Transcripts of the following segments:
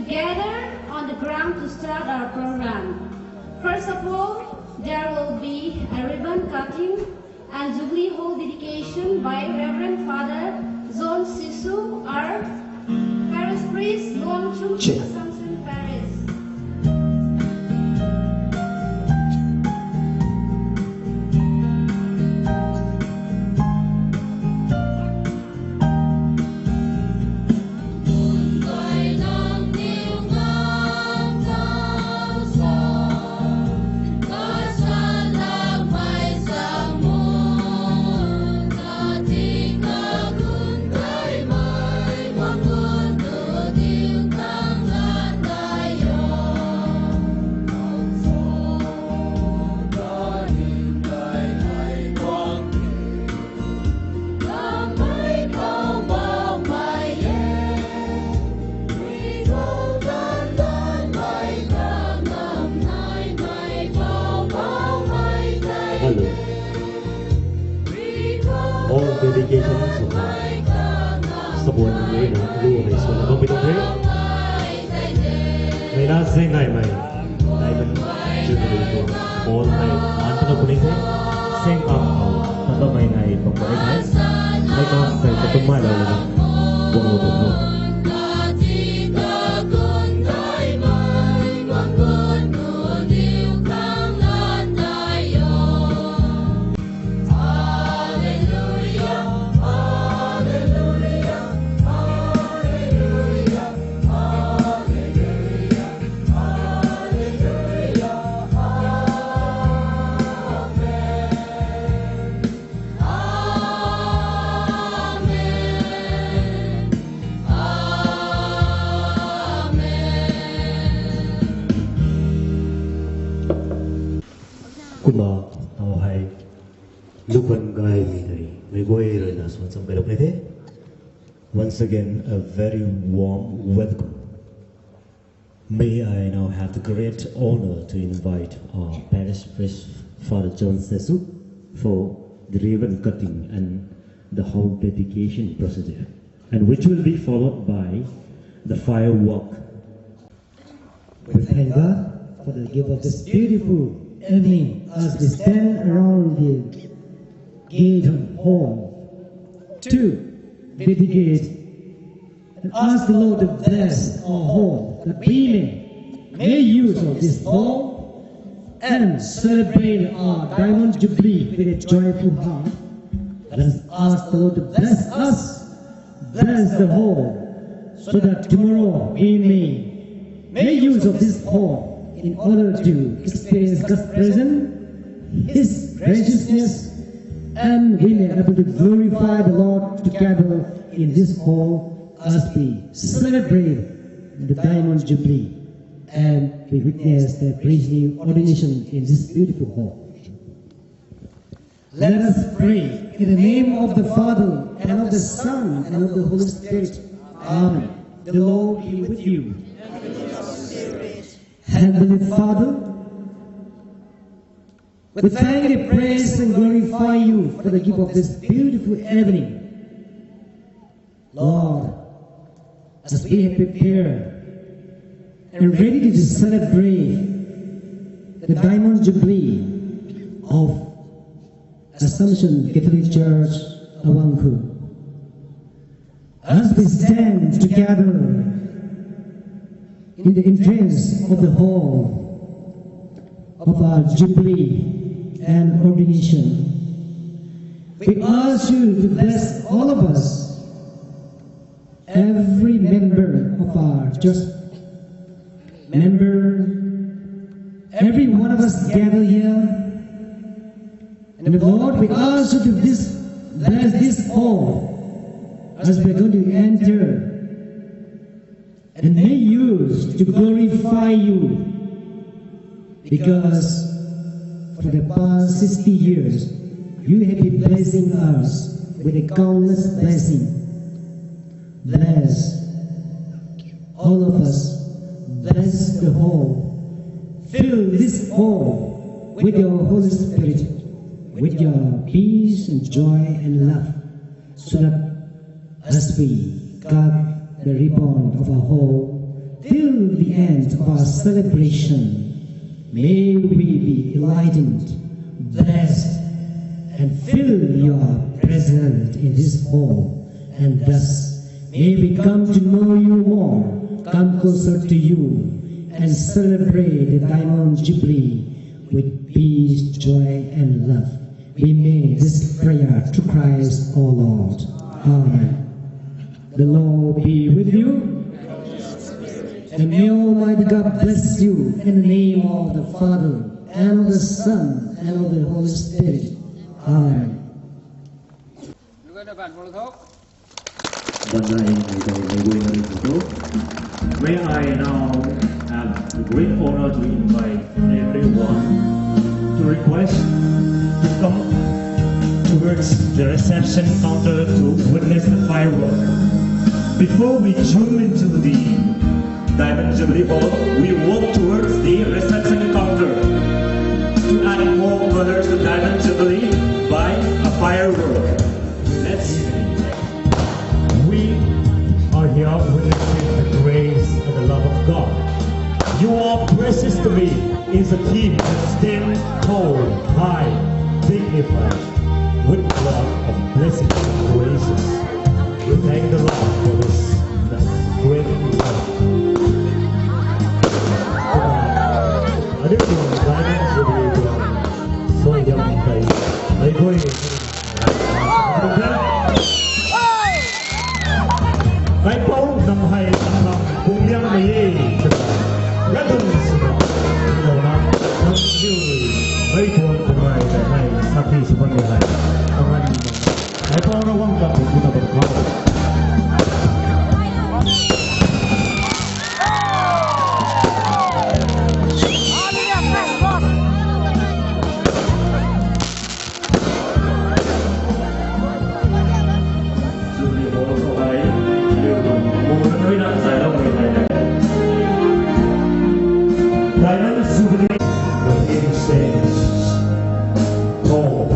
gather on the ground to start our program. First of all, there will be a ribbon cutting and Jubilee Hall dedication by Reverend Father John Sisu, our parish priest, Luang Chung, Assumption Parish. All dedications of Sabuan Ngayon Lu Hay Xuân là không biết thế. Ngày đã sinh ngày mày, đại mình chưa được được. All ngày ăn cho nó thế. Sen cầm hậu, tao tao ngày ngày bằng cái thế. Mấy con phải tập trung mai là buồn ngủ được không? Cũng mà họ hay lúc vẫn gai thì mấy quê rồi là xuống trong bài đọc này thế. Once again, a very warm welcome. May I now have the great honor to invite our parish priest, Father John Sesu, for the ribbon cutting and the whole dedication procedure, and which will be followed by the firework. We thank God for the gift of this beautiful evening as we stand around the gate of home to dedicate and ask the Lord to bless our home, that we may make use of this home and celebrate our Diamond Jubilee with a joyful heart. Let us ask the Lord to bless us, bless the home, so that tomorrow we may make use of this home in order to experience God's presence, His graciousness, and we may be able to glorify the Lord together in this hall as we celebrate the Diamond Jubilee and we witness the priestly ordination in this beautiful hall. Let us pray in the name of the Father, and of the Son, and of the Holy Spirit. Amen. The Lord be with you. Heavenly Father, we thank and praise and glorify you for the gift of this beautiful evening. Lord, as we have prepared and ready to celebrate the Diamond Jubilee of Assumption Catholic Church, Awangku, as we stand together in the entrance of the hall of our Jubilee and ordination, we ask you to bless all of us, every member of our church, every one of us gathered here. And Lord, we ask you to bless this hall as we're going to enter and may use to glorify you, because for the past 60 years you have been blessing us with a countless blessing. Bless all of us, bless the hall, fill this hall with your Holy Spirit, with your peace and joy and love, so that as we cut the ribbon of our hall, fill till the end of our celebration, may we be enlightened, blessed, and feel your presence in this hall, and thus may we come to know you more, come closer to you, and celebrate the Diamond Jubilee with peace, joy, and love. We make this prayer to Christ our Lord. Amen. The Lord be with you. And may Almighty God bless you in the name of the Father, and of the Son, and of the Holy Spirit. Amen. May I now have the great honor to invite everyone to request to come towards the reception counter to witness the firework. Before we zoom into the Diamond Jubilee Hall, we walk towards the reception counter to add more colors to Diamond Jubilee by a firework. We are here witnessing the grace and the love of God. You are precious to me is a team that stands tall, high, dignified, with love of blessings and graces. We thank the Lord for this great love. Ada yang lain sebagai so yang baik. Baik. Baik pau nang hai nang kumyang ni. Radon semua. Orang nang siu. Baik tuan kumai dan hai sapi sebagai hai. Orang ini. Baik pau orang tak kita berkau. Diamond Jubilee, the hymn stands tall,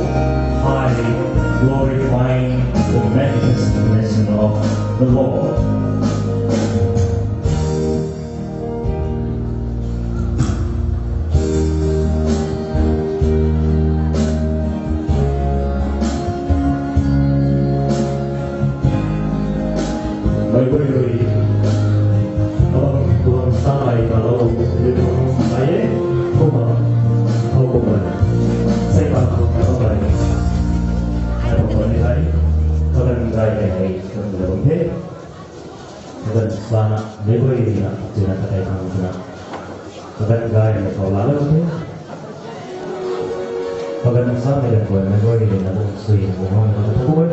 high, glorifying the magnificent blessing of the Lord. Baik-baik, kalau Tuhan sampai kalau saya cuma hukuman saya mahu kembali saya kembali kalau saya ini kembali dan selamat berbuat dengan jangan terkait dengan kalau saya kalau lalu kalau saya dan kalau berbuat dengan suami mohon berbuat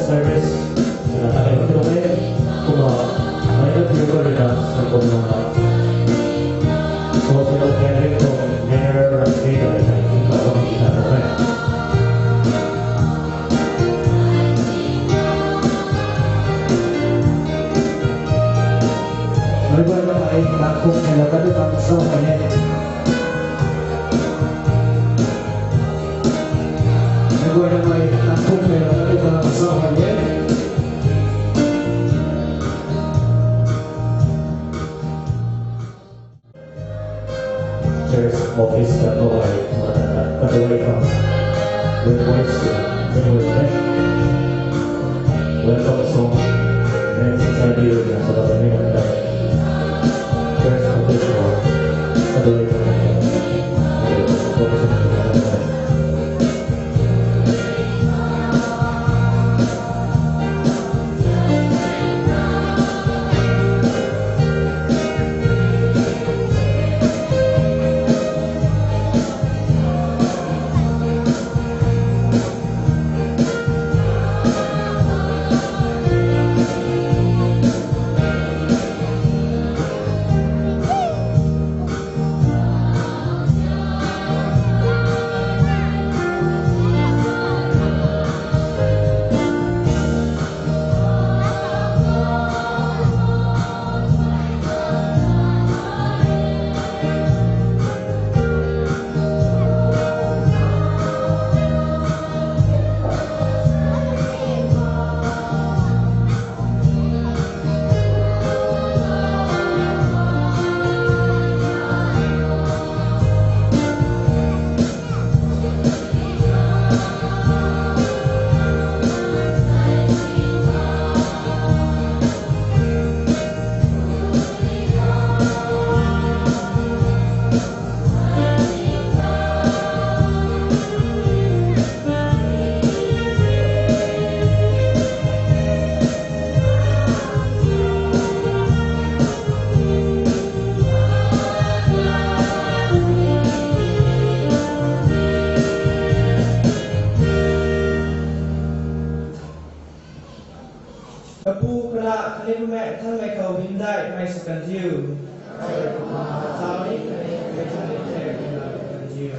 Service tampung merah kita bersama Church office dan mulai mengadakan kedua bervoice English welcome song dan hadir yang saudara ini mengadakan church office kedua Kapu kena kini mekท่านไม่เขาพิมพ์ได้ไม่สกันทิวตอนนี้ไม่ทันได้แจกกันทิว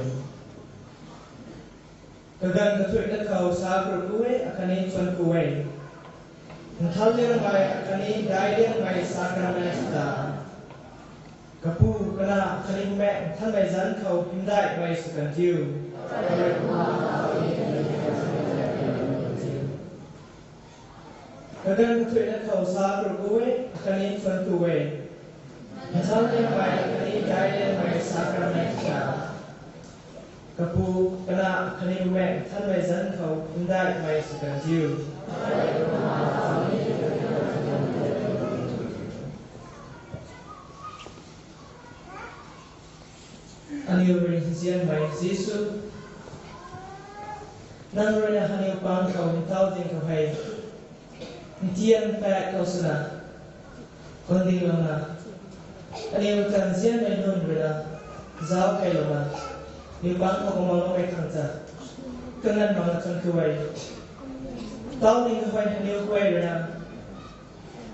กระกันกระถุยนักเขาสาบรุกุยอาคณิชวนกุยท่านเลี้ยงไปอาคณิได้เลี้ยงไปสักการะสตากัปูกระคณิเmekท่านไม่จันเขาพิมพ์ได้ไม่สกันทิวกระกันกระถุยนักเขาสาบรุกุยอาคณิชวนกุยท่านเลี้ยงไปอาคณิได้เลี้ยงไปสักการะสตากัปูกระคณิเmekท่านไม่จันเขาพิมพ์ได้ไม่สกันทิวอันนี้เป็นเสียงใหม่ซิสุนั่นเรื่องอันนี้ปังเขาเท่าจริงเขาให้เทียนแปะเขาสนะคนดีลงนะอันนี้เป็นเสียงใหม่นุ่นเวลาเจ้าใครลงนะนี่ปังเขาก็มองลงไปข้างจ้าก็งั้นบางคนคือไว้เท่าจริงเขาให้อันนี้ไว้เลยนะ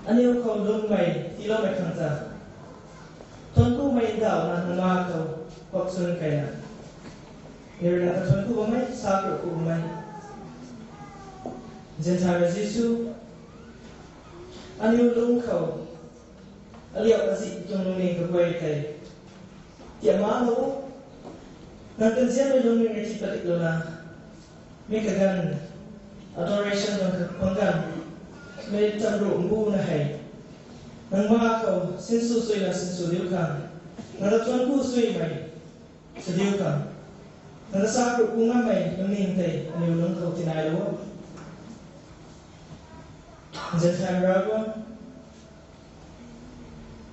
อันนี้เขาลงไปที่ลงไปข้างจ้าทนผู้ไม่เดานะมาเขาKok sun kaya Nirina sun ku bamai sakro ku bamai Jentara Jisu Aniu lung kau Aliak kasih jong nungin kebuai kai Tiap malu Nanti siapa jong nungin cipat iklona Mereka kan Adoration dan kepanggan Mereka cenderung mbu nahai Nang maa kau Sinsu sui na sinsu diukan Nang tuan ku sui mai Sediu kan, nada sakro kunga mai nungin tay aniu lung kau tinai lo. Jangan ragu,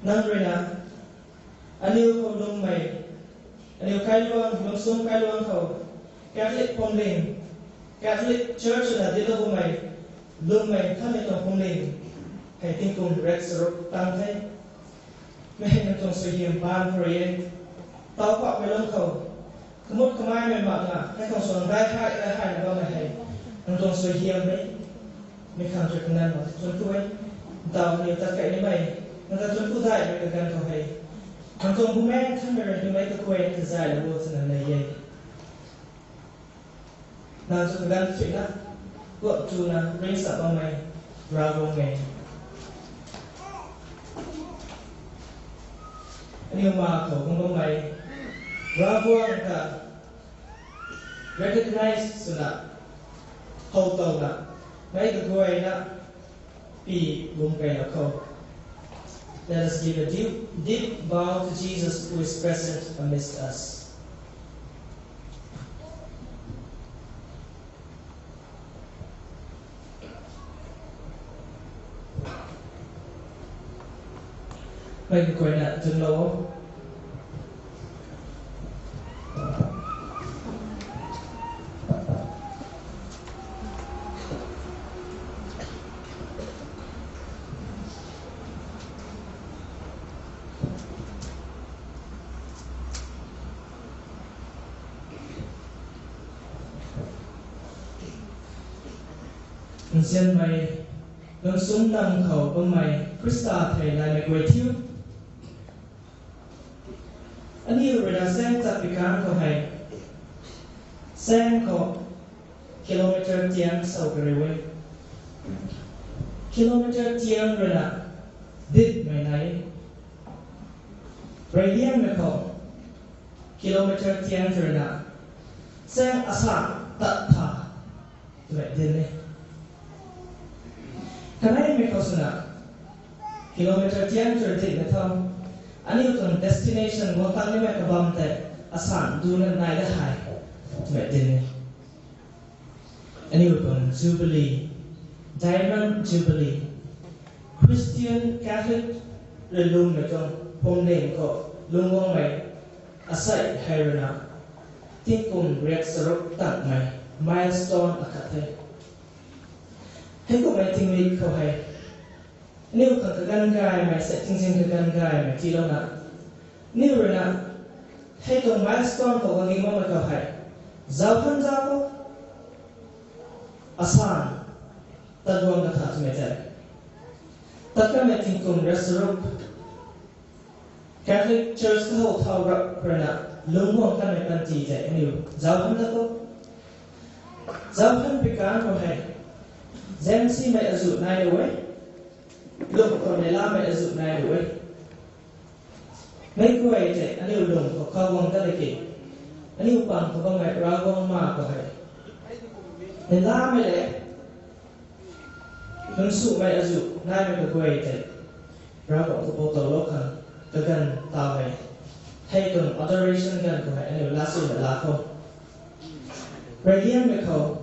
nang rena aniu kau lung mai, aniu kailuang langsung kailuang kau Catholic pomling, Catholic Church na dito mai lung mai kami tong pomling, kay tingkong red serok tangkay, may nagtong sahiyang pan proyek. Tao quạ về lông khẩu, cứ một cái mai mềm mỏng à, hay còn xuống rai hai là bao ngày hay, thằng tuần xuôi hiếm đấy, mình khẳng được cái này mà tuần cuối, tao nhiều ta cậy như mày, người ta tuần cuối dài mình gần khẩu hay, thằng tuần cuối mẹ thằng mày như mấy cái quê thì dài là vô sự này vậy, nào cho cái gần chuyện đó, vợ chú là ring sợ bao mày, ra vô ngày. Nhưng mà khẩu không có mày Bravo ka recognize suna hầu tàu là mấy cái người là bị vùng cây là khâu. Let us give a deep bow to Jesus who is present amidst us. Mấy cái người là chân lỗ. Xin mày nâng súng nâng khẩu của mày Krista thầy lại mày quay thiếu. Anh yêu rồi đã xem tập bị cán của mày xem có km tiếng sau cái rồi km tiếng rồi là đít mày này rồi điên mày có km tiếng rồi là xem asa tận thả vậy điên này cái này mình có suna km tiếng rồi thì nó thông anh yêu con destination của tăng lên cái bom thế asan du lên này đã hay vậy thì anh yêu con Jubilee Diamond Jubilee Christian Catholic rồi luôn là con hôm nay có luôn ngon mày asai hay rồi nào tin cùng react sốc tặng mày milestone ở cả thế hay có mày tin lý không hay nếu cần cái gan gai mày sẽ tinh sinh cái gan gai mày chỉ đâu nè nếu rồi nè hay còn milestone của cái ngôn mày có hay giáo thân giáo có asan ta buông cái thằng mày chạy tất cả mày tin cùng resurrect Catholic Church cái hậu thao rập rồi nè lung buông cái mày cần chỉ chạy nếu giáo thân giáo có giáo thân bị cán có hay Gen si mày ở dụ này rồi lúc còn này làm mày ở dụ này rồi mấy người chạy anh yêu đồng có khâu vòng cái gì anh yêu bằng có con mày ra vòng mà có hay để làm mày đấy hứng sụ mày ở dụ này mày có quay chạy ra vòng có bộ tàu lốc hẳn cái gần tàu mày hay còn adoration gần của mày anh yêu lá sụ là lá không rồi điên mày khâu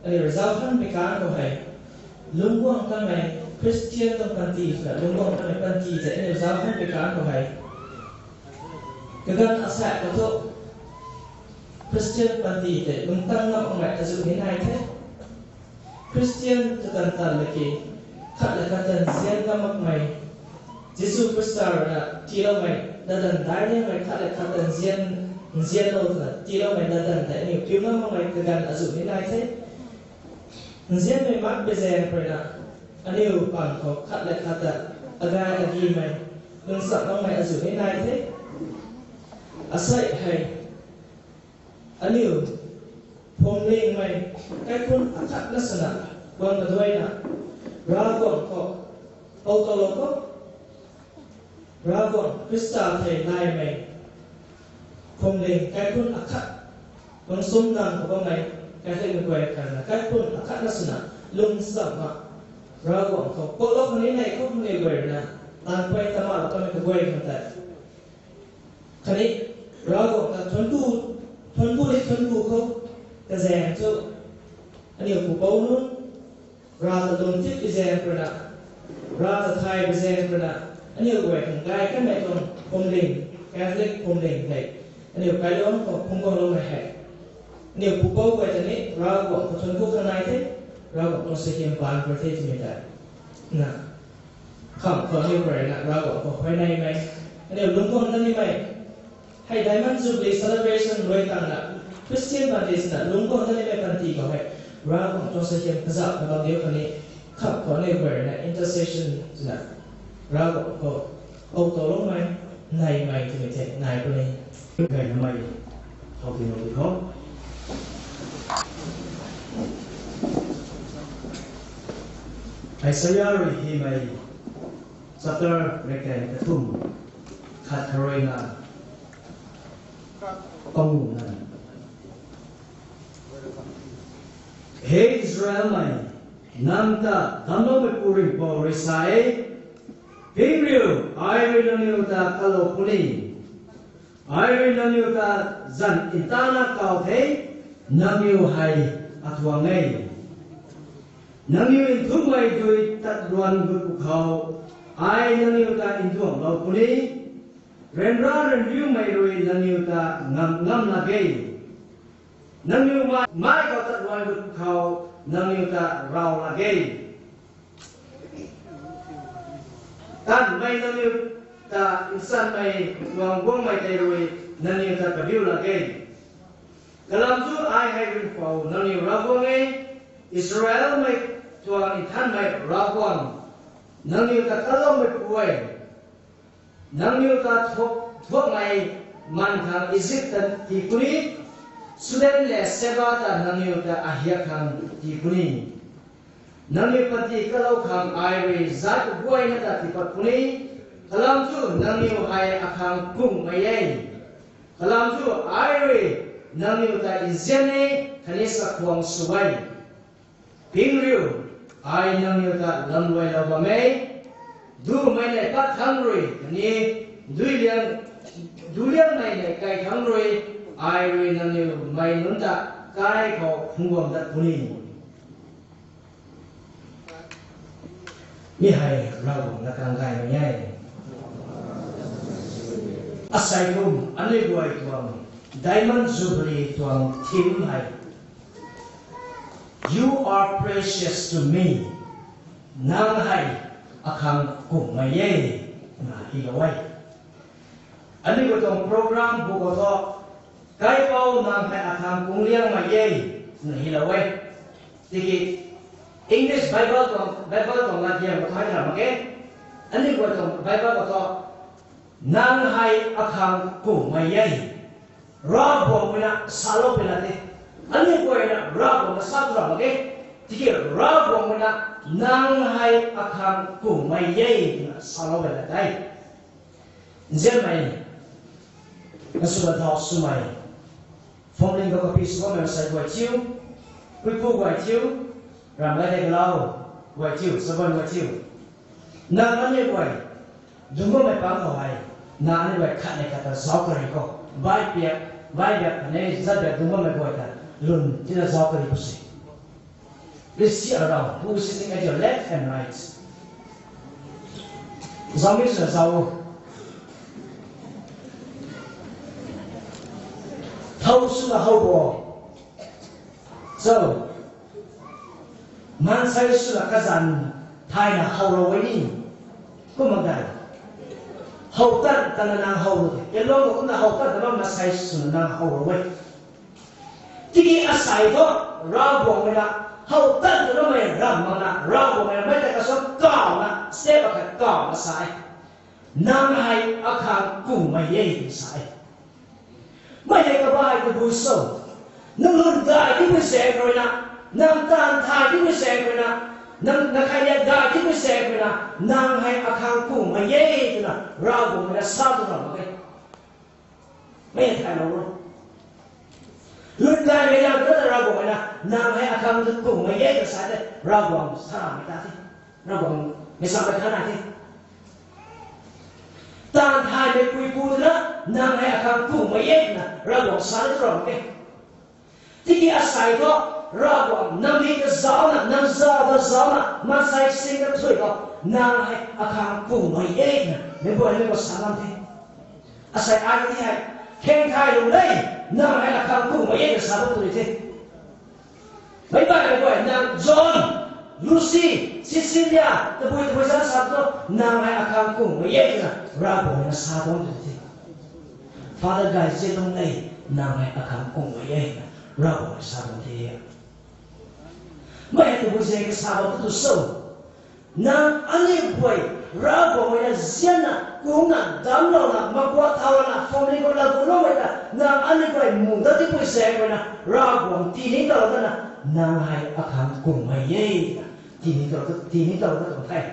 anh yêu giao thân bị cá của mày lung buông cái mày Christian trong căn tì là lung buông cái mày căn tì sẽ đều giao hết với cá của mày cái gần ở sạch của tôi Christian căn tì để lung tăng năm ông mày ta dự đến hai thế Christian từ cần tần là gì khát là cần tần riêng năm ông mày Jesus Christ là chỉ đâu mày đã tần tái nhé mày khát là cần tần riêng đâu là chỉ đâu mày đã tần tại nhiều cứu năm ông mày từ gần ở dự đến hai thế riêng mày mắc bây giờ rồi nè anh yêu bằng có khát lại khát tật agai agi mày đừng sợ ông mày ở dưới thế này thế asai hay anh yêu hôm nay mày cái cuốn khát nó sana bằng cái đuôi nè ra vòng có auto loco ra vòng Krista thầy này mày hôm nay cái cuốn khát bằng sum nằm của mày cái thầy người quay cả là cái cuốn khát nó sana lung sợ mà ra vòng có cô lúc này không nghe về nè tan quay ta mà tao mới quay không tại cái này ra vòng là thuần tu không cái rèn cho anh yêu của bố luôn ra là đồng tiếp cái rèn rồi nè ra là thay cái rèn rồi nè anh yêu quay thằng gai cái mẹ con hôn đình Catholic hôn đình này anh yêu cái đó không có lâu này hay anh yêu của bố quay thế này ra vòng có thuần tu thằng này thế ra vòng con sẽ hiểm bàn của thế thì mình tại nè không có như vậy là ra vòng có khoai này mày anh yêu đúng không thân như mày hay Diamond Jubilee celebration rồi tăng là Christian Baptist là đúng không thân như mày phần thì có mày ra vòng con sẽ hiểm cái dạo cái bao nhiêu cái này không có như vậy là intercession là ra vòng có ô tô lúc mày mày thì mày chạy này của này ngày mày học thì nó khó Isaiah rồi thì mày chapter về cái thùng khát rồi là con ngủ này Hey Israel mai namta tamno me puri pori sai Pingriu ai naniu ta kalo puni ai naniu ta zan intana kau thei namiu hai atwa ngai namiu in thum mai dui tat ruan gu khau ai naniu ta in thuam lo puni ren ra ren view mai rui naniu ta ngam ngam na gei namiu mai kau tat ruan gu khau namiu ta rau la gei tan mai namiu ta insan mai wang wang mai tay rui namiu ta kabiu la gei kalam tu ai hai rin pau namiu rawang ei Israel mai tuang ithan mai rawang namiu ta kalom mai puai namiu ta thok mai man khang Egypt tan ti kuni Sudan le seba ta namiu ta ahia khang ti kuni namiu pati kalau khang ai ri zat buai na ta ti pat kuni kalam tu namiu hai akhang kung mai ei kalam tu ai ri namiu ta izene khanisa khuang subai pingriu ai namiu ta lamwai la ba mai du mai le pat thang rui ni duliang mai le kai thang rui ai ri namiu mai nun ta kai kho khungom dat kuni ni hai rawang na kang gai mai ai asai kum ane buai tuang Diamond Jubilee tuang thim hai You are precious to me nang hai akhang kum mai ye na hi lawai ani ko tong program bu ko to kai pau nang hai akhang kum liang mai ye na hi lawai tiki English Bible tong la diam ko thai na ke ani ko tong Bible ko to nang hai akhang kum mai ye ra bo mena salo pelate ani ko ina ra bo na sabra mage tiki ra bo mena nang hai akhang ku mai ye na salo pelate zemai nasula tho sumai phomling ko pi so mer sai ko chiu ku pu ko chiu ram la de lao ko chiu saban ko chiu na ani ko dungo mai pa ko hai na ani ko khat ne ka zau ko ko bai pia vai đẹp này rất đẹp đúng không mày gọi là luôn chỉ là do cái gì please see around who is sitting at your left and right giống như là giàu thâu su là hậu bò so man sai su là cái dàn thai là hậu rồi đi có một cái hậu tận ta là nàng hậu rồi, cái lô cũng là hậu tận đó mà sai sửa nàng hậu rồi. Thì cái sai đó ra bộ người ta hậu tận đó mày làm mà na ra bộ mày mấy cái số cao na xếp vào cái cao mà sai. Nàng hay akhang cùng mày vậy sai. Mày đây cái bài cái buổi sâu, nàng luôn đại cái buổi sáng rồi na, nàng tan thai cái buổi sáng rồi na. Nang nakaya da ki se na nang hai akhang ku ma ye na ra bu ma sa tu na ma ke me ta no lut la me ya ta ra bu ma na nang hai akhang ku ma ye ka sa de ra bu sa ma ta ti ra bu me sa ka na ti tan hai me pui pu na nang hai akhang ku ma ye na ra bu sa de ra ma ke ti ki asai to ra bộ nam đi cái giáo là nam giáo là mà sai sinh cái tuổi đó nam hay akhang cùng mày ấy nè nếu bữa nay có sáng làm thế sai ai thế hay khen thay luôn đấy nam hay akhang cùng mày ấy là sao tuổi thế mấy bạn này gọi nam John Lucy Cecilia cái buổi sáng sáng đó nam hay akhang cùng mày ấy là ra bộ là sao tuổi thế Father guys trên đông này nam hay akhang cùng mày ấy ra bộ là sao tuổi thế mày tu buat saya tu so, na ane boy, rabo mày ziana, kungan, damlo na, magwa tawa na, family ko na kuno mày na ane boy muda tu buat saya na, rabo tini tau na, na hai akhang kung mày ye, tini tau na tu thay,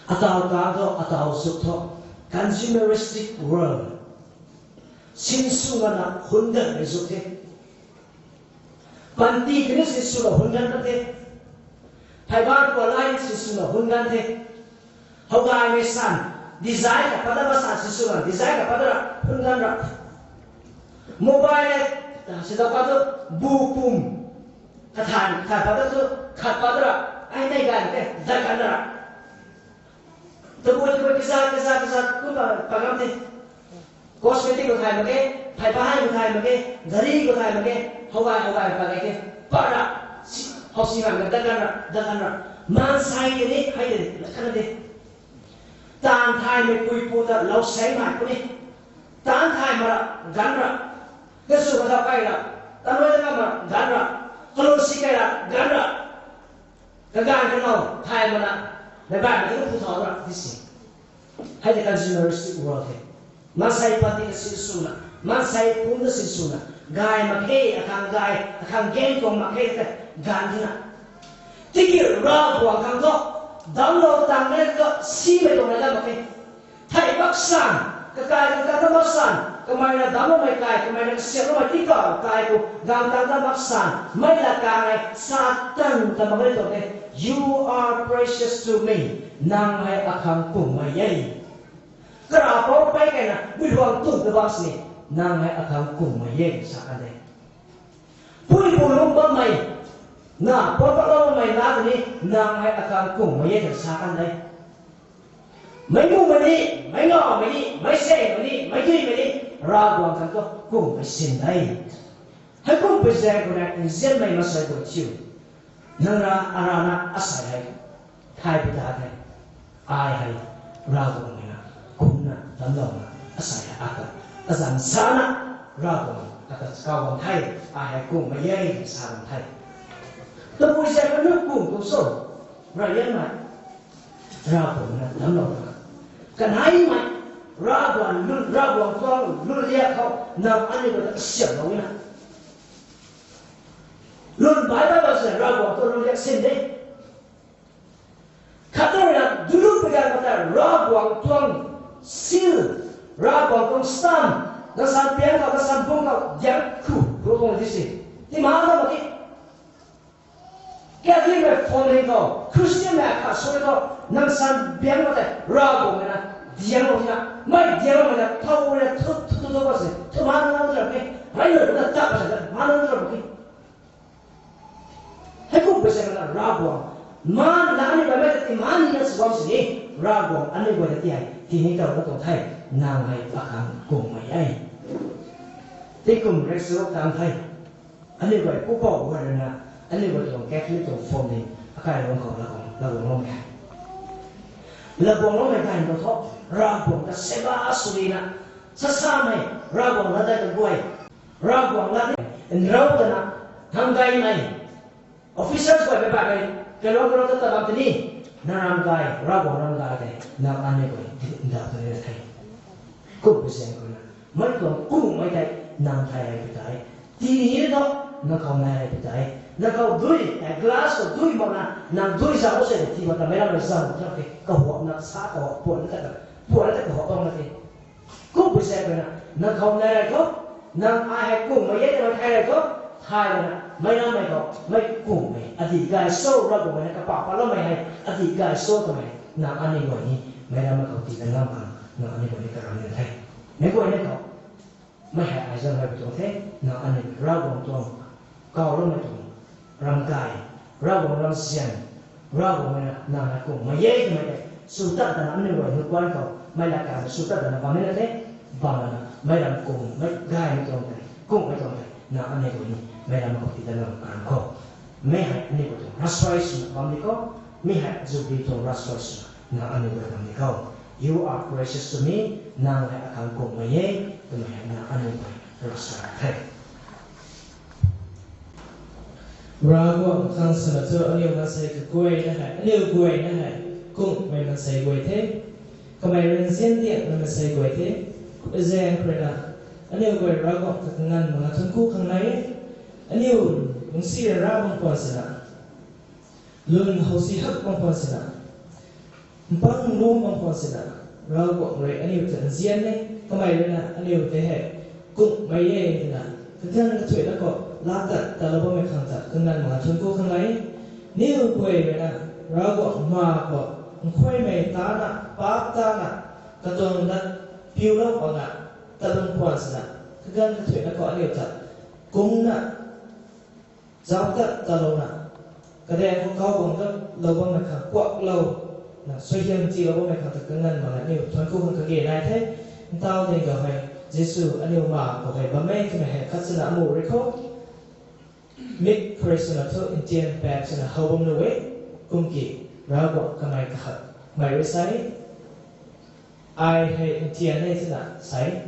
atau sutho, consumeristic world, sinsungan na Honda result. ปันตีกันสิสุนหุ่นกันเถอะไทยบ้านตัวไล่สิสุนหุ่นกันเถอะเขากายไม่สั่นดีไซน์กับพัฒนาสั่นสิสุนดีไซน์กับพัฒนาหุ่นกันละโมบายเนี่ยสิเราพัฒนาบูปุ่มขัดฐานขัดพัฒนาขัดพัฒนาไอ้ได้กันเนี่ยได้กันละตัวบุตรkisahคุณปากกันเถอะkosmetik ko tayo mag thai bahay ko tayo mag gari ko tayo mag hawai pagay ke para hosi man dagan man sai ni hai de kana de tan thai me pui pu da lau sai ma ko ni tan thai ma gan ra kesu ka da kai ra tan wa da ma gan ra kalo si kai ra gan ra ka gan ka no thai ma na le ba ma ku tho ra this hai de consumeristic world Masai pati sisuna, masai punda sisuna, gai makhe akang gen kong makhe te gandina. Tiki raw buang kang to, download tang ne to si me to na makhe. Thai baksan, kakai ka baksan, kamai na download mai kai, kamai na siap mai tika kai ko gam tang ta baksan, mai la kai satan ta makhe to te. You are precious to me, nang hai akang kong mai yai. Kerapa apa yang nak bilang tu debas ni, nang hai akan kum mayeng sakan deh. Pui pulung bamai, na papa bamai nak ni, nang hai akan kum mayeng sakan deh. Mayu mani, mayo mani, maise mani, mayu mani, ragu akan tu kum masin deh. Hai kum besar guna injen mai masai berciu, nang ra arana asai hai, thai bedah hai, ai hai ragu mani. Kuna dalam asal akan asal sana ragu akan kawan Thai ayah kum mayai sarang Thai. Tapi saya kena kum kusol raya mai ragu na dalam kanai mai ragu tuang lur dia kau nam ani ber siap lawina. Lur baca bahasa ragu tuang lur dia sendiri. Katanya dulu pegang kata ragu tuang seal, ragu kong stam, nasan piang kau, nasan bung kau, jangan ku, berhubung di sini. Di mana lagi? Kali ni phone kau, Christian mereka sore kau, nasan piang kau teh, ragu mana, dia mana, mai dia mana, tahu mana, tu apa sih? Tu mana lagi? Mana nak tak pasal, mana lagi? Aku besar nak ragu, mana nak ni berapa iman ni sebab sini, ragu, ane boleh tiada. Kini kau betul Thai, nang hai akan kum mayai. Tikum resok tang Thai. Ani boleh pupau warna, ani boleh tong Catholic tong form ni, akai long kau lagu long mai. Lagu long mai kan betul. Ragu tak seba asulina. Sesamai ragu nada terbuai. Ragu nada. Enrau dana hanggai mai. Officials boleh berbagai. Kalau tetap begini. Naramgai, ragu naramgai, nak ane kau tidak boleh Thai. Kau bisa kau nak, mereka kau mai Thai, nang Thai betai. Tini itu nak kau mai betai, nak kau dui, gelas kau dui mana, nak dui sama saja. Tiba tiba mereka bersama, tapi kau buat nak sah kau buat tak kau orang nanti. Kau bisa kau nak kau mai kau, nang ayah kau mai itu Thai kau. Thai na mai na mai ko mai kum mai adi gai so ra ko mai ka pa pa lo mai hai adi gai so to mai na ani ko ni mai na ma ko ti na ma na ani ko ni ka ran thai mai ko ni ko mai hai ai zang hai to the na ani ra ko to ka lo mai to ram gai ra ko ram sian ra ko mai na na ko mai ye mai su ta ta na ani ko ni kwan ko mai la ka su ta ta na ba mai na the ba na mai ram ko mai gai to mai ko mai to na ani ko ni mereka mengikuti dalam angkot. Mereka ini betul rasai semua kau, mereka juga betul rasai semua. Nah, ane berkami kau. You are precious to me. Nang akan kau mayai, mereka nah ane berasai. Ragu kang senator ane masai ke kue dah, ane kue dah. Kung mai masai kue te, kamai renzian dia masai kue te. Ezeng kerana ane kue ragu ketengan mengatungku kang naik. Aniu mungsi rabang puasa, lun hausi hak puasa, empang nom puasa, ragu mereka aniu terzian ni, kemai mana aniu teh, kuk maya ni na, ketan kecuali kok latat talabo me khangta kangnan ma thunko khangai niu koi na rago ma ko khoi me ta na pa ta na katong na piu lo ko na talong kwas na kagan ka thwe na ko ani ta kung na zawta talo na kadai ko kau bong ka labo me khang kwak lo na soi hiam chi labo me khang ta kangnan ma niu thunko khang ka ge nai the tao de ga hai Jesu aniu ma ko hai ba mai ka hai khatsana mu reko mik Christian to Indian bags na hawom no we kumki rago kamai ka mai resai ai hai Indian ne sina sai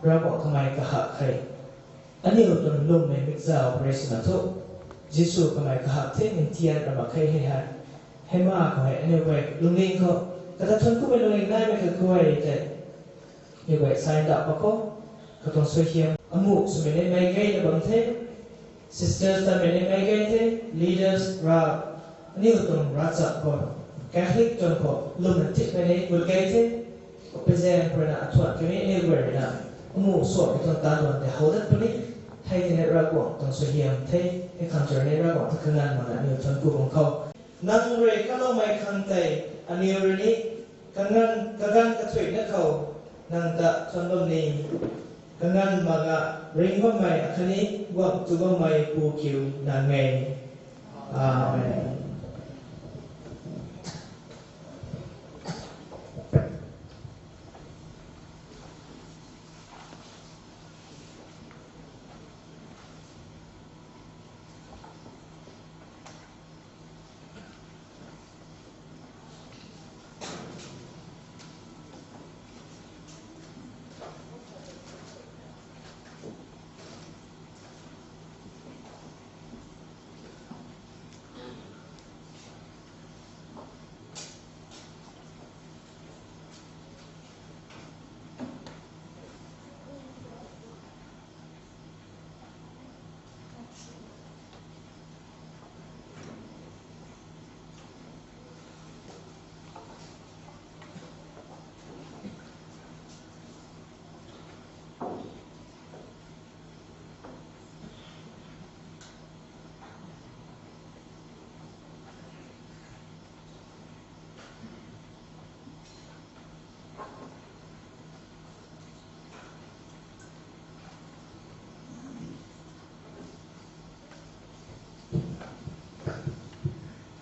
rago kamai ka hai aniu ton lum me mik zao Christian to Jesu kamai ka the Indian ra ba khai hai hai ma ko hai aniu we lunging ko kata thon ku be lunging nai me ka ko hai te như vậy sai đạo bác có các con suy hiểm amu số mình mấy cái là bằng thế sisters ta mình mấy cái thế leaders ra nhiều tuần ra chợ còn Catholic tuần có luôn là thích cái này vừa cái thế bây giờ phải là thuận cái này nhiều người là amu số cái tuần ta tuần để hậu đất cái này hay thế này ra quảng tuần suy hiểm thế cái khăn trở này ra quảng thực hành mà là nhiều tuần của ông khâu năng rồi các ông mấy khăn tay anh nhiều rồi đi các gan các thủy nước khâu nang ta thondom ni kangan maga ringwa mai akhani wa tuba mai pu kiu na ngai amen.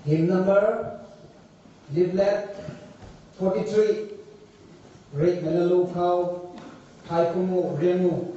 Hymn number Livlet 43 Rik Melalu Kau Thai Kumu Riengu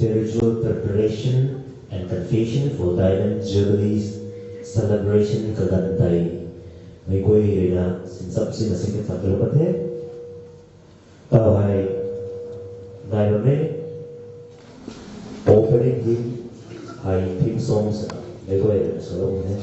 spiritual preparation and confession for Diamond Jubilee's celebration kagantai. May koi rina sinsap si nasing patulapate. Tawai Diamond me opening hymn hai theme songs. May koi rina solong ne.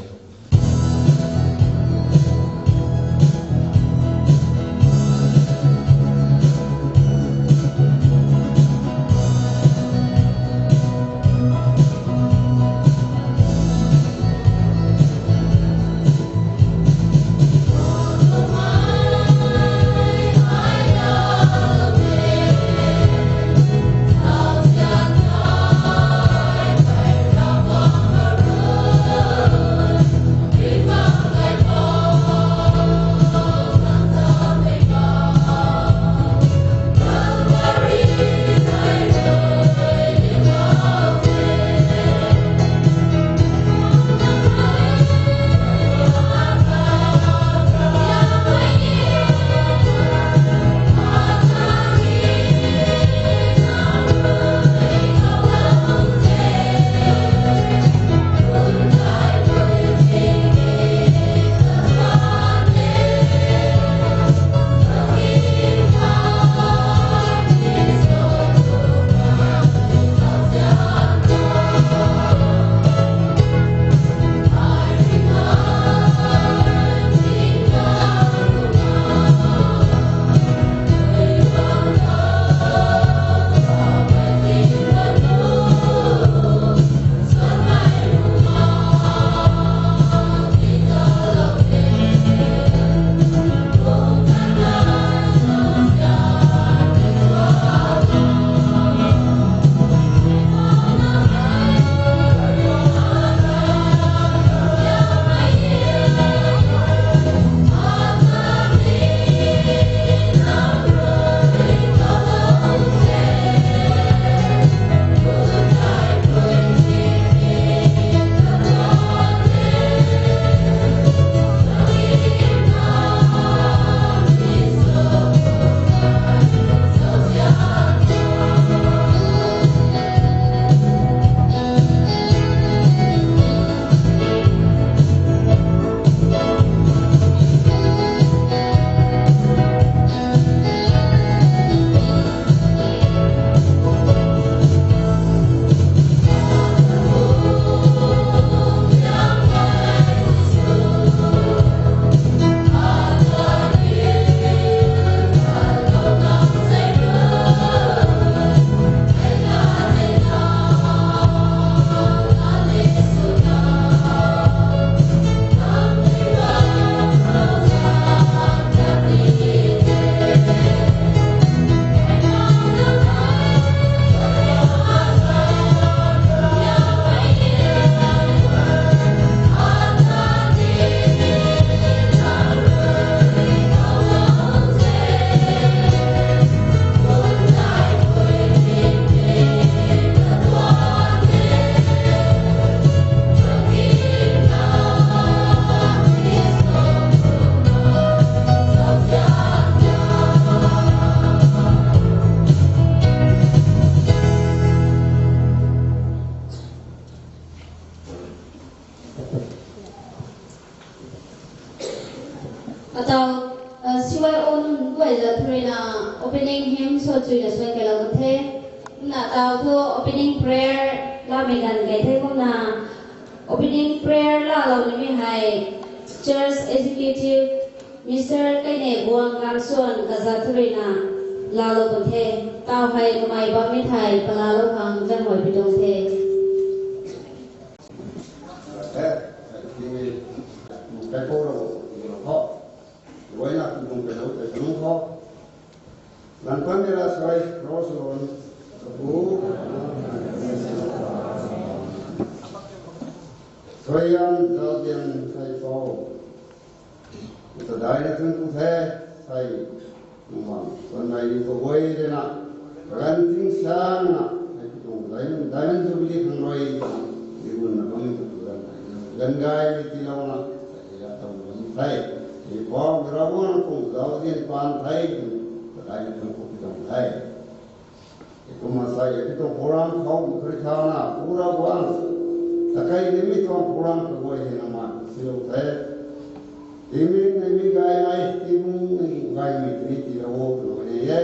Opening hymn so chui la swai kala kuthe na tao tho opening prayer la megan gai the ko na opening prayer la lo ni hai church executive Mr. Kaine Buang Kamson Kazathrina la lo kuthe tao hai mai ba mi thai pala lo khang jan hoi bi dong the cái cô đâu họ với là dùng cái đấu cái đúng họ lần quan đi ra xoay cross luôn bố xoay ăn đầu tiên thầy phò từ đây là thân cũng thế thầy đúng không còn này có quay đây nè gần tiếng sáng nè thầy dùng đấy mình dùng đi thằng rồi đi buồn là không gần gai đi lâu nè thầy thì có cái đó cũng giáo viên toàn thầy đại là không có trong thầy Kumasai itu orang kau kerjana pura buang. Takai ini tu orang kau ini nama siapa? Ini gaya timu gaya miti rawo tu ni ya.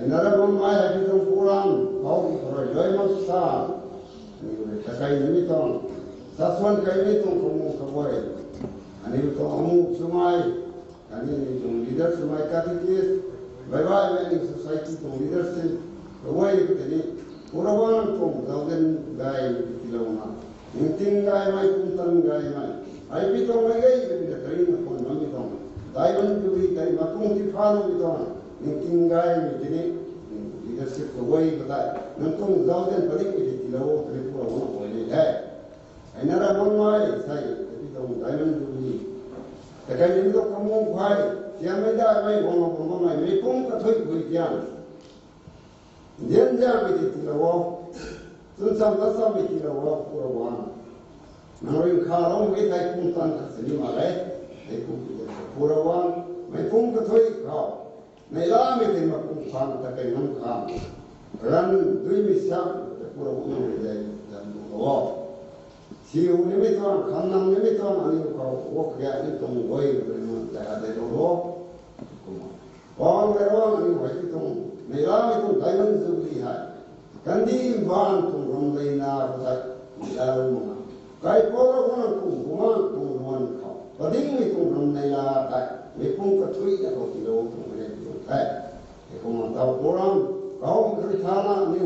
Nara ramai itu orang kau kerja masa. Ini takai ini tu saswan kai ini tu kau ini tu amu semai. Ini tu leader semai katikis. Bye-bye many society to leadership. Away ini orang tu daugen gay tilawna. Inting gay mai kuntan gay mai. Ai pi to mai gay kita train pun mami to. Diamond to be gay makung ti falu itu. Inting gay ini leadership away kita. Nantung daugen balik kita tilaw tripura orang boleh. Ai nara mai sai pi to diamond to be. Takai ini to kamu buat. Yang mereka mai ngomong mai mepung katoi buian. Dia mesti tilawa, sunsam dasam mesti tilawa purawan. Namun kalau mereka kuntan kasih malai, purawan mepung katoi kau. Nela mesti mepung pan takai nam kam. Ran dui misam purawan jadi purawan. Siu ni mesti kanam ni mesti ani kau wok ya ni tong boy ada dulu, orang orang ini wajib tu, mereka itu diamond jubilee hai, kandi ban tu ramai na kita dalam, kai poro orang tu rumah kau, bading itu ramai na kai, mepung katui dah kau kilo tu mereka tu hai, aku mantau orang kau kerjana ni,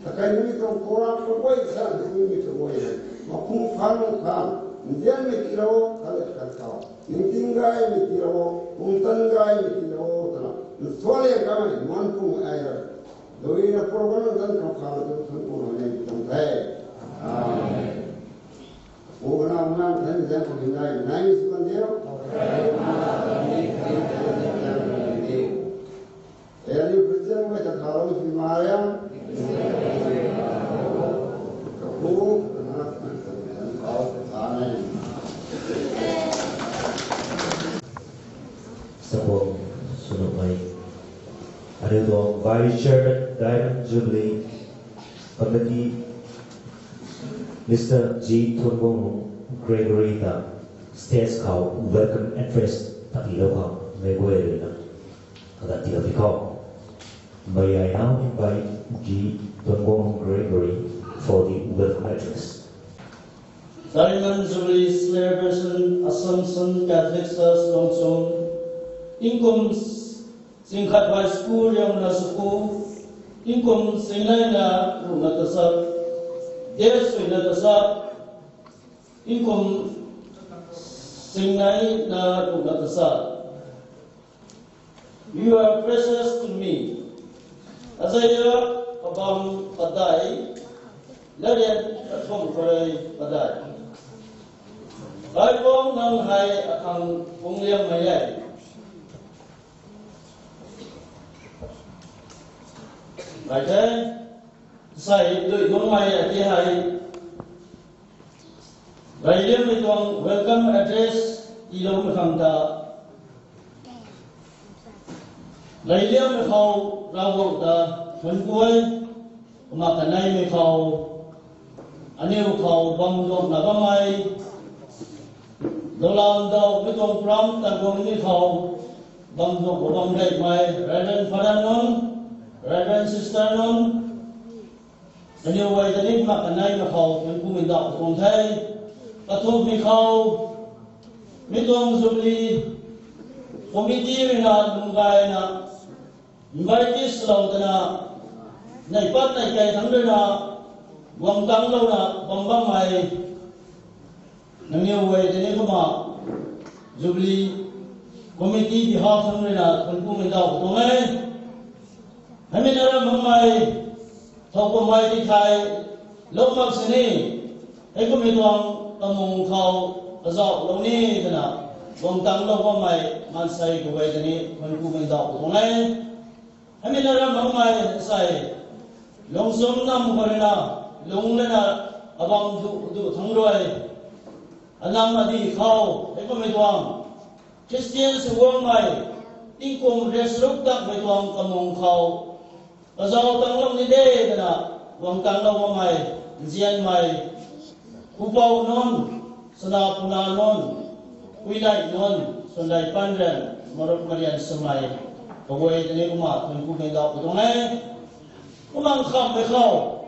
takai ni tu orang pergi sana ni tu boleh, makung fanu kan. Dia ni kilo kalau kau, intinggai ni kilo, untangai ni kilo, tanah. Soalnya kami mampu air. Doi na program dan kau tu semua ni tentang. Orang orang dan jangan mengingai, nai sebenarnya. Jadi berjalan macam kalau di Malayam, kau Sebab sudah baik. Ada dua Vice Chairman Diamond Jubilee Committee Mr. G. Tunbong Gregory the States Cow Welcome Address tapi lokal Megawai na kada tiga pikau. May I now invite G. Tunbong Gregory for the Welcome Address. Diamond Jubilee Celebration Assumption Catholic Church Longchong Ingkum Singkhat High School yang nasuku Ingkum Singnai na rumah kesat Desui na kesat Ingkum Singnai na rumah kesat. You are precious to me. Azaya abang padai larian atong korai padai. Kai bong nang hai akang pungliang mayai. Baca, saya doi dong mayai di hai. Bailiam itong welcome address ilong makangda. Bailiam ikau rawol da menkuai umakanay mikau aniu kau bamdok nagamay. Dolang daw bitong pram tagong ni kau bamdok bamdek may Reverend Father non, Reverend Sister non. Aniu way tanin makanay makau menkumindak kung thay. Katog ni kau mitong Jubilee Committee na lunggay na invitees law na ipat na ikay tangdo na wangtang law na bambang may nangyaway din ko ma Jubilee Committee behalf ng na kung daw ito ngay namin naramang may tawag may tikay law magsini ay kumito ang tamong kau azaw law ni na wangtang law pa may mansay gaway din kung daw ito ngay namin naramang may say longsom na mo na long na abang du thangloy anang adi kau eko medwang Christian suwang mai ingkong resluk tak medwang kamong kau Kazau tanglong ni de na wang tanglong mai jian mai upau non sana puna non kuilai non sondai pandran marot marian semai pawai ni uma tungku mengau putongai umang kham be khau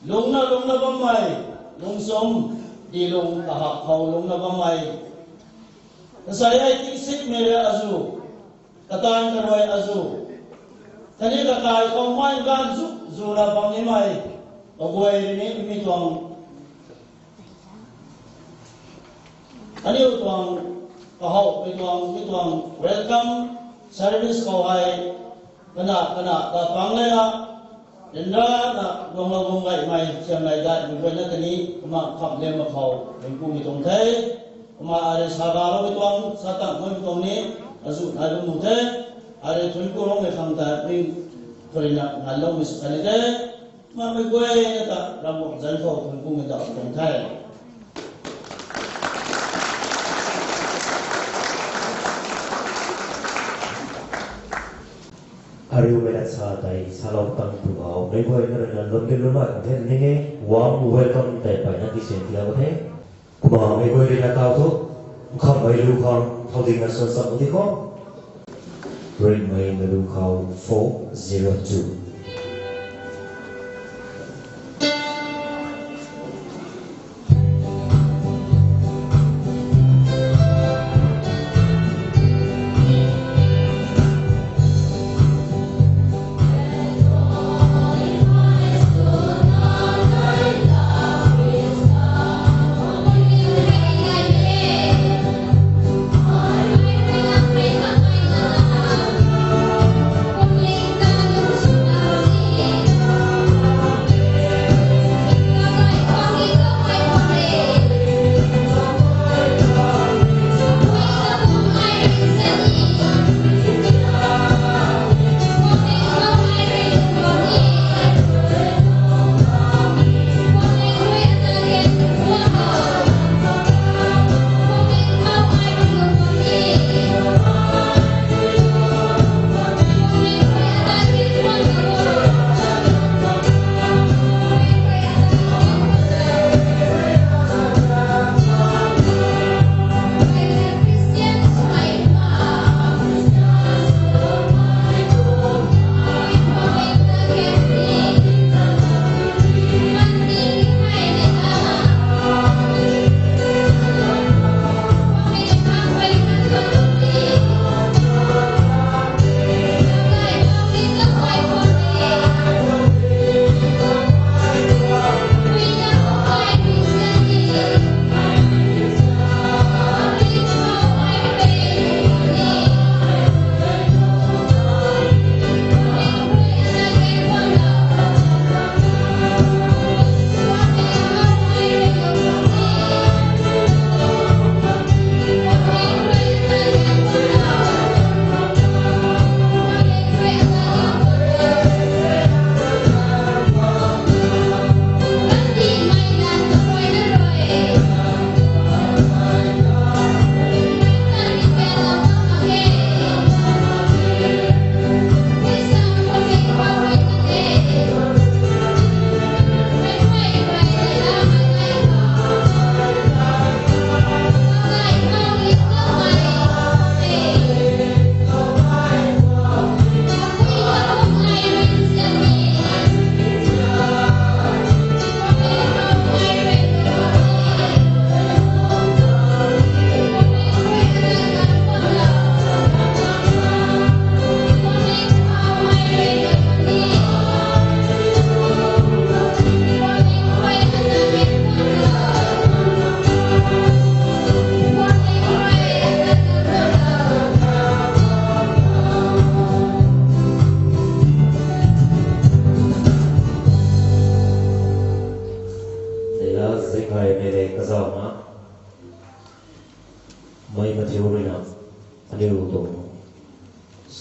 lungna bamai lungsom di lung tahap khau lungna bamai saya tisik mere azu katan karwai azu tani ka kai ko mai gan zu na bang ni mai pawai ni mi tuang ani tuang kahau mi tuang welcome service kau hai kena ka panglaya dendra na gong ngai mai siam lai da mi na tani ma khap le ma khau ku mi tong thai ma are sabaro mi tuang satang mo mi tong ni azu na lu mu the are thul ko long me kham ta ni korina ngalo mi su kale de ma me goe na ta ram zan ko thul ku mi da tong thai Ariu merat sahatai salau tang tugau mereka ini adalah lomba lomba kan ini warm welcome tai pai nanti sentia boleh kuma mereka ini nak tahu tu kau mahu kau tahu dengan sesuatu ni kau bring mahu kau 402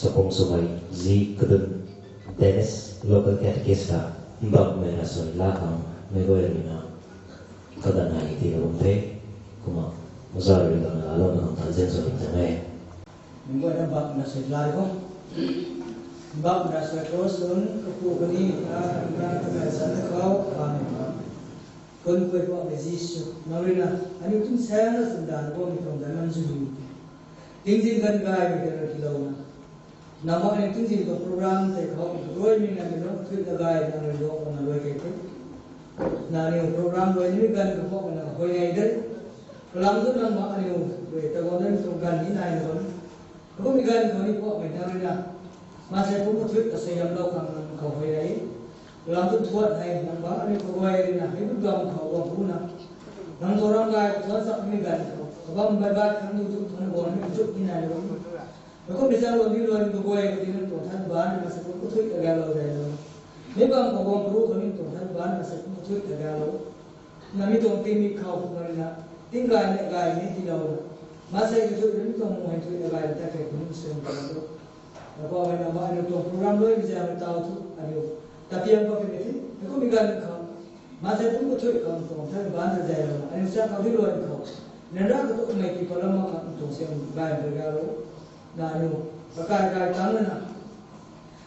Sapong Sumay, Z. Kudun, Dennis, Local Catechista, Mbak Merason, Lakang, Megoerina, Kadanay, Tirumpe, Kuma, Musari, Kanalo, ng Tanzan sa Internet. Minggu ada bak nasi lari kong. Bab dasar kosun kepukuni na sana kau kon koi po bezisu marina ani tun sana sundan ko mi from daman juli tingin gan gai mi ter kilauna nama ani tingin ko program te kau roi mi na no tu da gai na ro na roi ke na ni program roi ni gan ko na hoi ai de lam tu na ma ani roi ta ko den tu gan ni nai no ko mi gan ko ni po mi na rina ma sai ko tu ta sai yam lo kan ko hoi ai lam tu thuat hai nang ba ani ko hoi ai na hi bu dam ko wa bu na nang to ram gai to sa mi gan ko ba ba ba kan tu thon bo ni chu ni nai ro ko mi sa lo ni lo ni ko hoi ai ni to than ba ni ma sai ko tu ta ga lo dai lo ni ba ko bo ru ko ni to than ba ni ma sai ko tu ta ga lo na mi to ti mi khau ko na ting gai ne gai ni ti lo ma sai ko tu ni to mo hai tu ta gai ta ke ko ni sem ko lo ko ba na ba ni to program lo ni ja ta tu ani tapi yang kau pilih itu migan kau, masa itu kau cuci kau tu, tapi bahan saja lo, ani usah kau di luar kau, nera kau tu mai kita lama kau tu siang gaya bergaul, dah ni, pakai gaya tangan na,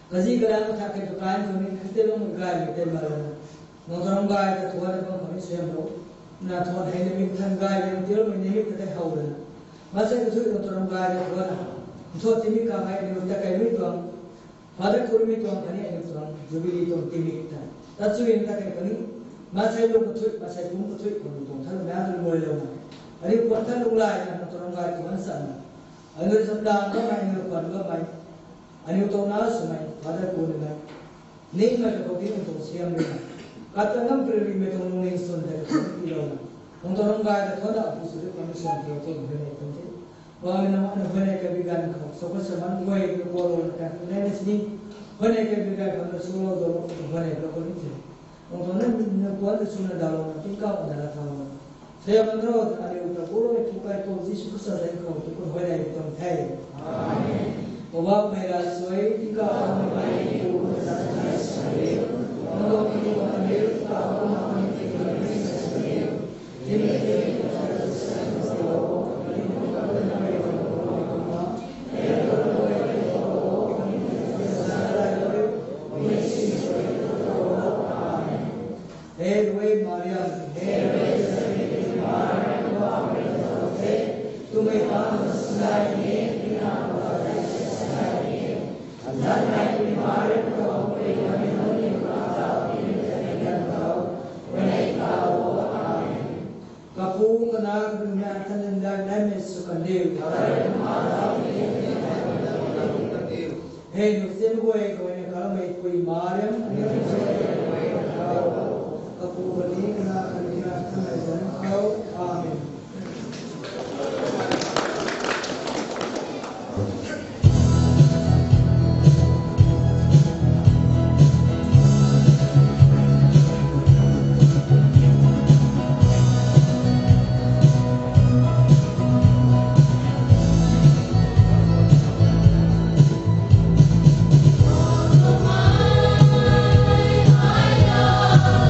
kaji gaya kau tak kau kain kau ni kita lo gaya kita malam, nongkrong gaya tu ada kau ni siang lo, na tuan hari ni kita gaya yang tiada ni kita haul, masa itu nongkrong gaya tu ada, tuan timi kau hari ni kita kaya ni tuan. Father kurmi tuan kani ani tuan jubili tuan timik ta tatsu yang tak kani masai lo kutui masai pun kutui pun tuan thal na tu mulai lo ani puan thal ulai na tuan gai tuan san ani sabda ko mai ni puan ko mai ani to na sumai father kun na nei ma ko ti tuan siam ni katangam premi me tuan nei sun da ki lo na tuan gai ta thoda apu su ko mission ki to ni tuan Wah, nama mana kebigan kau, sokong seman gue itu kolon kan, ini sini mana kebigan kau solo dulu, mana kau ini, orang mana buat sunnah dalam, tingkau adalah tahu. Saya menurut ada udah kolon itu kai posisi susah dan kau itu mana itu terhai. Bawa merah suai tingkau mana itu terhai sekali. Kalau itu ambil kau mana itu terhai sekali. Ini Hey, nusin gue ini kalau mai kui Mariam, aku beri kena kau, amin. Oh,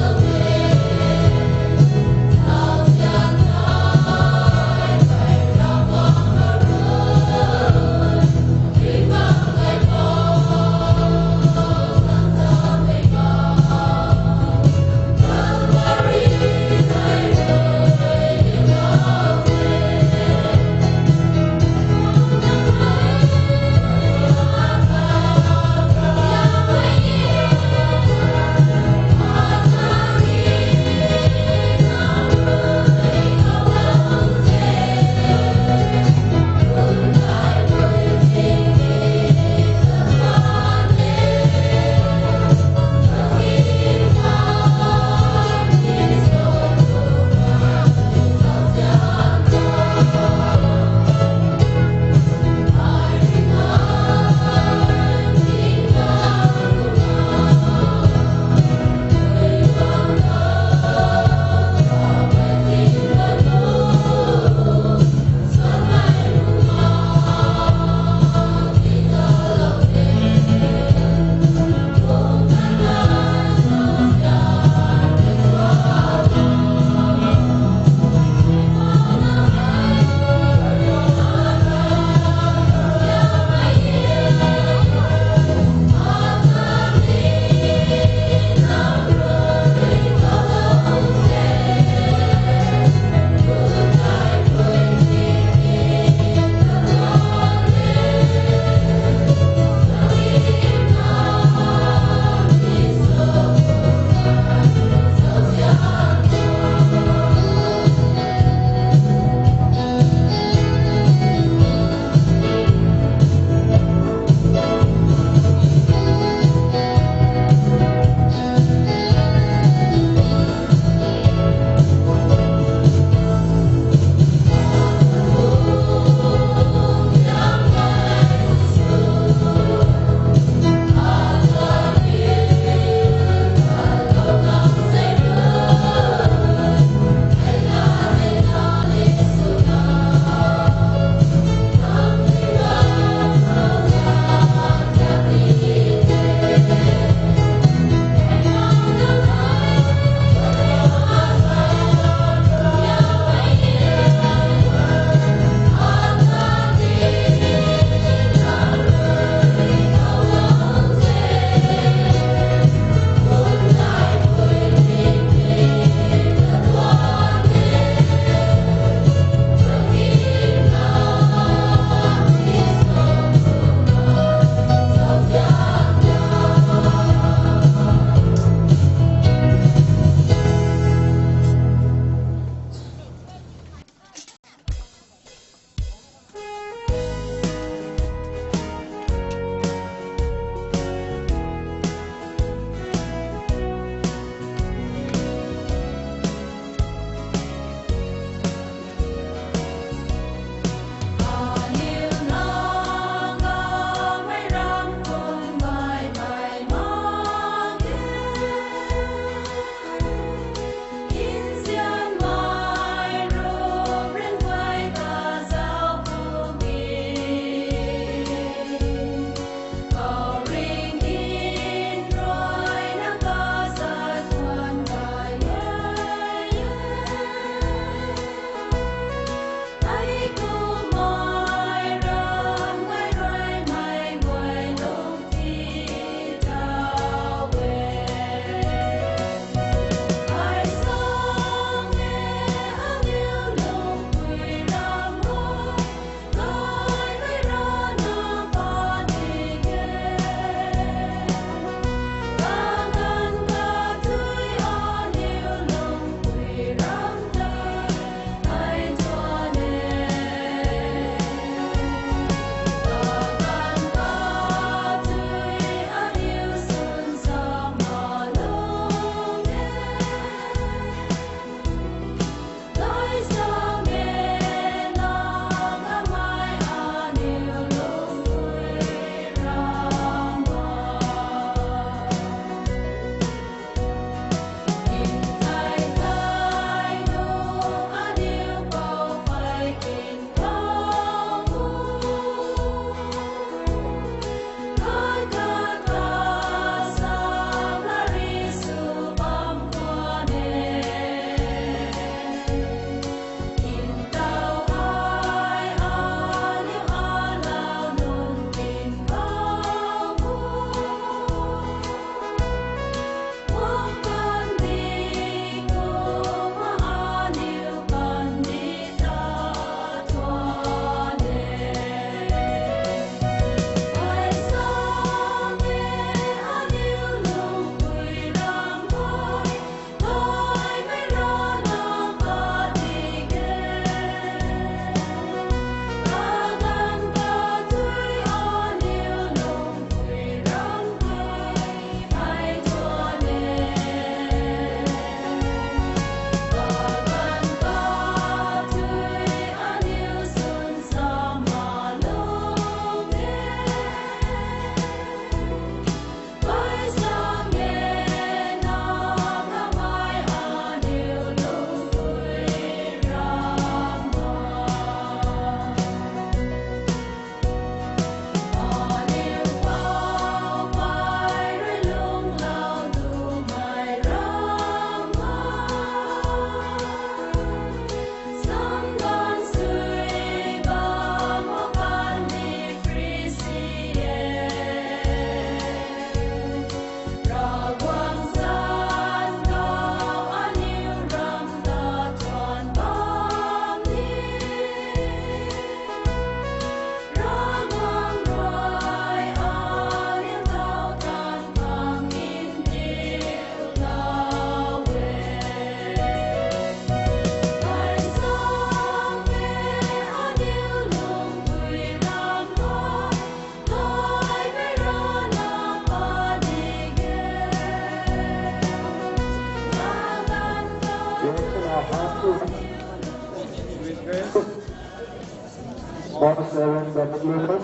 47 Revolution,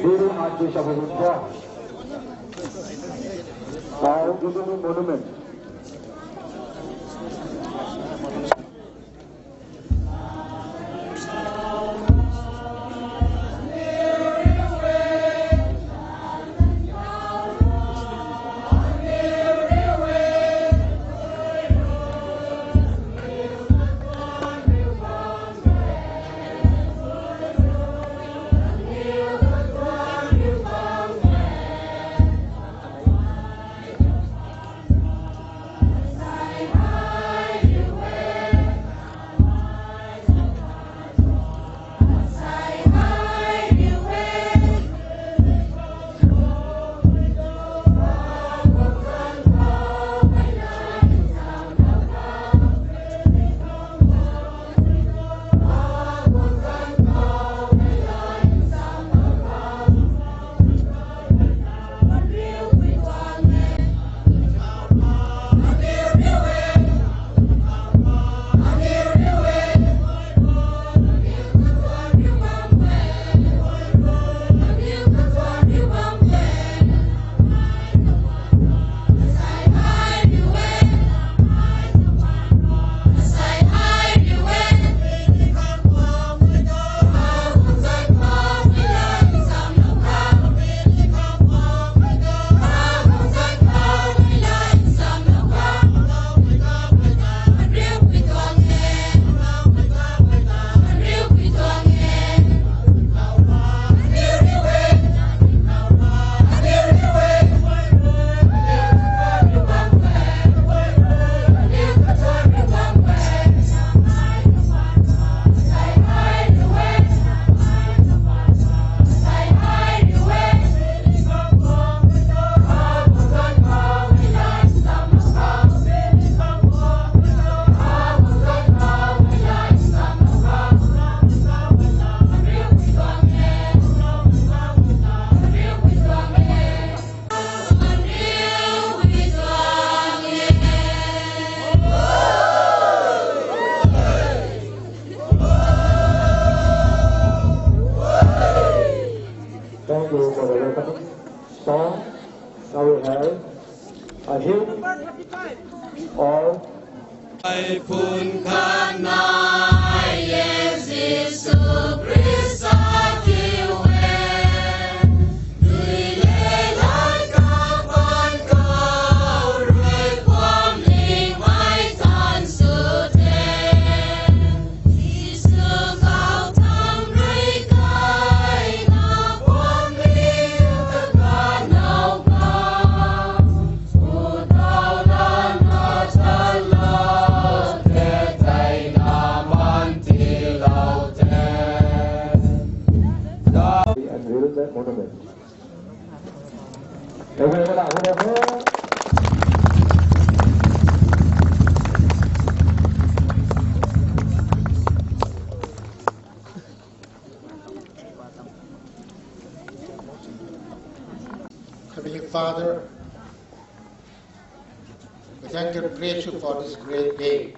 Diri Archbishop of India, South Jubilee Monument. Thank you for the welcoming song. Now we have a hymn or that monument. Heavenly Father, we thank you and praise you for this great day.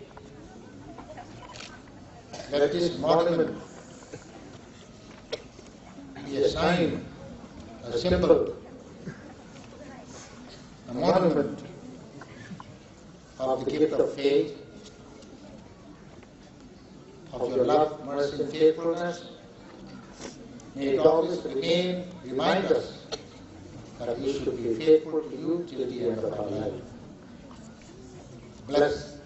Let this monument be a sign, a symbol, a monument of the gift of faith, of your love, mercy, and faithfulness. May it always remind us that we should be faithful to you till the end of our life. Bless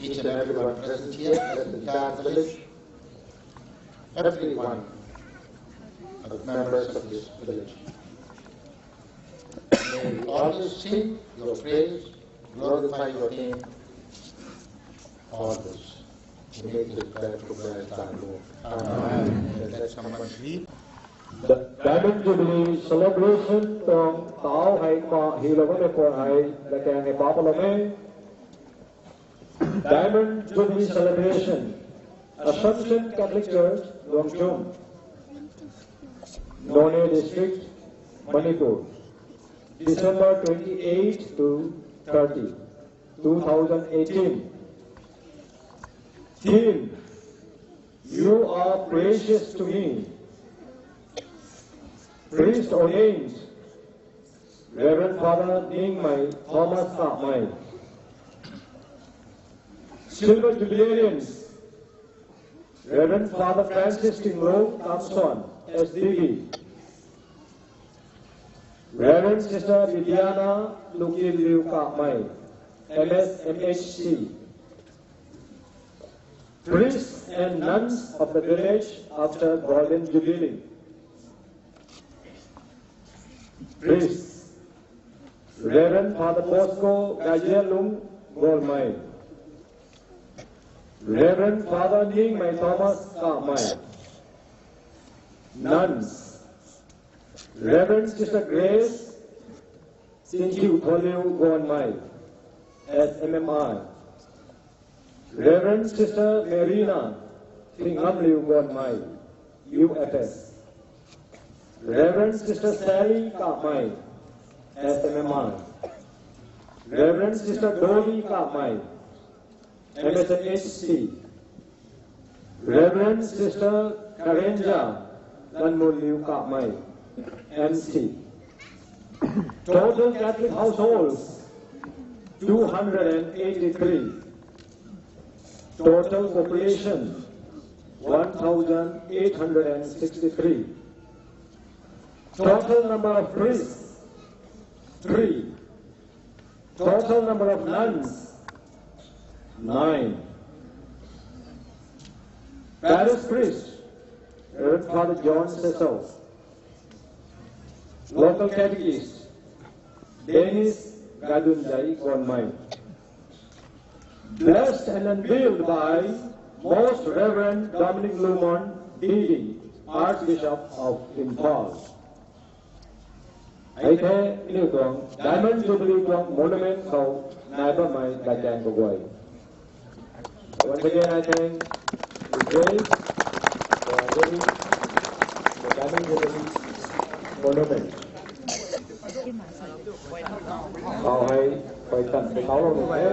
each and everyone present here, bless the entire village, everyone of members of this village. May we always sing your praise, glorify your name, always. To make this prayer to bless thy Lord. Amen. Let someone read. The Diamond Jubilee celebration tong tao hay ko hilawon ko hay lakang ipapalome. Diamond Jubilee celebration, Assumption Catholic Church, Longchum, None District, Manipur, December 28 to 30, 2018. Team, you are precious to me. Priest ordained, Reverend Father Ning Mai Thomas Ka Mai. Silver Jubileans, Reverend Father Francis Tinglo Kamson, SDB. Reverend Sister Viviana Lukin Liu Ka Mai, MS MHC. Priests and nuns of the village after Golden Jubilee. Priests, Reverend Father Bosco Gajialung Golmai, Reverend Father Ning Mai Thomas Ka Mai. Nuns, Reverend Sister Grace Sinchiu Tholiu Golmai, SMMI. Reverend Sister Marina Tingamliu Gonmai, UFS. Reverend Sister Sally Kamai, SMMI. Reverend Sister Dolly Kamai, MSNHC. Reverend Sister Karenja Lanmuliu Kamai, MC. Total Catholic households 283. Total population 1,863. Total number of priests 3. Total number of nuns 9. Parish priest Reverend Father John Cecil. Local catechist Dennis Gadunjai Gonmai. Blessed and unveiled by Most Reverend Dominic Lumon, D.D., Archbishop of Impal. I thank New Tuang, Diamond Jubilee Tuang Monument Kau, Naiba Mai Gajang Gogoi. Once again, I thank the grace for the Diamond Jubilee Monument. How I phải tận cái sáu lô này.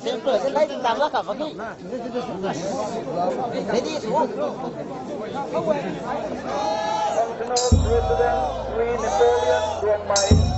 Siempre se la dictan la capa aquí. President Queen Napoleon Gonmai.